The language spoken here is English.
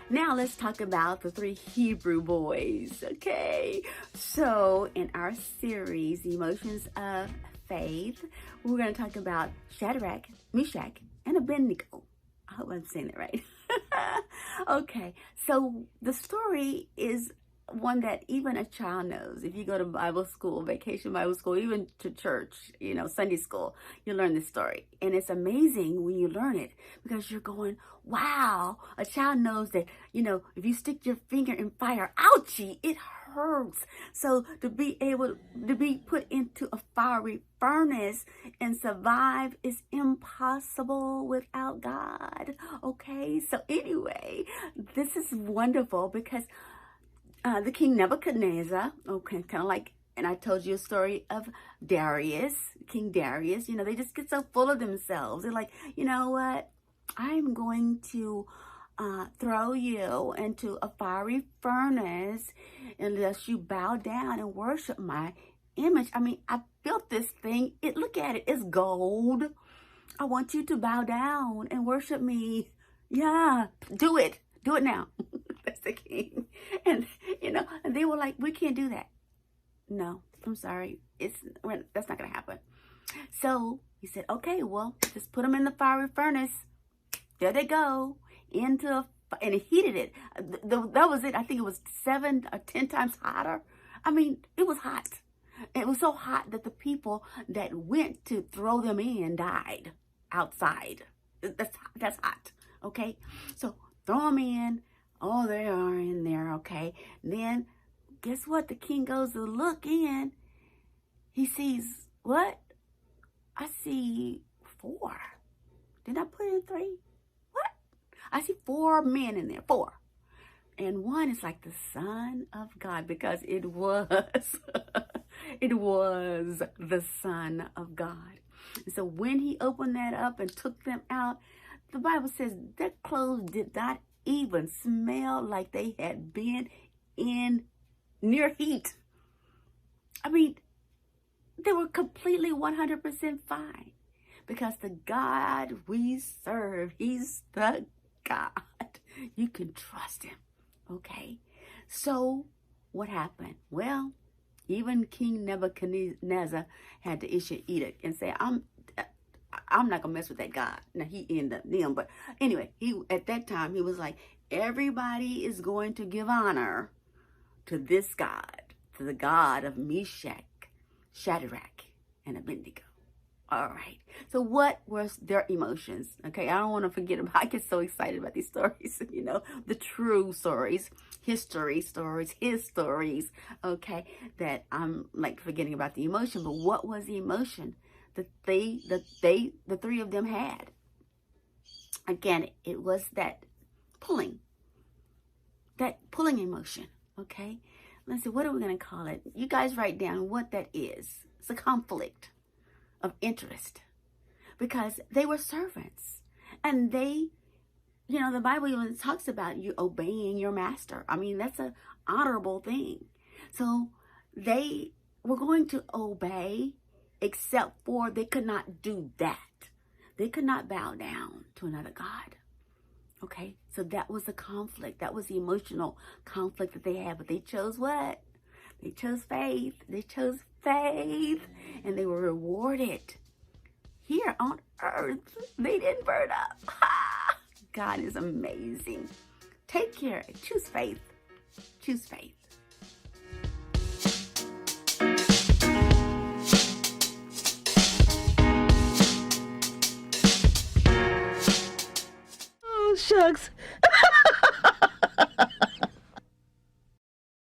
Now let's talk about the three Hebrew boys, okay? So in our series, Emotions of Faith, we're going to talk about Shadrach, Meshach, and Abednego. I hope I'm saying it right. Okay, so the story is one that even a child knows. If you go to Bible school, vacation Bible school, even to church, Sunday school, you learn this story. And it's amazing when you learn it because you're going, wow, a child knows that, if you stick your finger in fire, ouchie, it hurts. So to be able to be put into a fiery furnace and survive is impossible without God. Okay, so anyway, this is wonderful because the king Nebuchadnezzar, okay, kind of like, and I told you a story of Darius, King Darius, they just get so full of themselves. They're like, you know what? I'm going to throw you into a fiery furnace unless you bow down and worship my image. I mean, I built this thing. Look at it. It's gold. I want you to bow down and worship me. Yeah, do it. Do it now. That's the king. And, and they were like, we can't do that. No, I'm sorry. That's not going to happen. So he said, okay, well, just put them in the fiery furnace. There they go. And he heated it. That was it. I think it was 7 or 10 times hotter. I mean, it was hot. It was so hot that the people that went to throw them in died outside. That's hot. Okay. So throw them in. Oh, they are in there. Okay. And then guess what? The king goes to look in. He sees what? I see 4. Did I put in 3? I see 4 men in there, 4. And one is like the Son of God because it was, it was the Son of God. And so when he opened that up and took them out, the Bible says their clothes did not even smell like they had been in near heat. I mean, they were completely 100% fine because the God we serve, he's the God. You can trust him. Okay. So what happened? Well, even King Nebuchadnezzar had to issue an edict and say, I'm not gonna mess with that God. Now he ended up them, but anyway, at that time he was like, everybody is going to give honor to this God, to the God of Meshach, Shadrach, and Abednego. All right. So what was their emotions? Okay. I don't want to forget about, I get so excited about these stories, the true stories, history stories, his stories. Okay. That I'm like forgetting about the emotion, but what was the emotion that the 3 of them had? Again, it was that pulling emotion. Okay. Let's see. What are we going to call it? You guys write down what that is. It's a conflict of interest because they were servants and they, the Bible even talks about you obeying your master. I mean, that's an honorable thing. So they were going to obey, except for they could not do that. They could not bow down to another God. Okay. So that was the conflict. That was the emotional conflict that they had, but they chose what? They chose faith. They chose faith, and they were rewarded here on earth. They didn't burn up. God is amazing. Take care. Choose faith. Choose faith. Oh, shucks.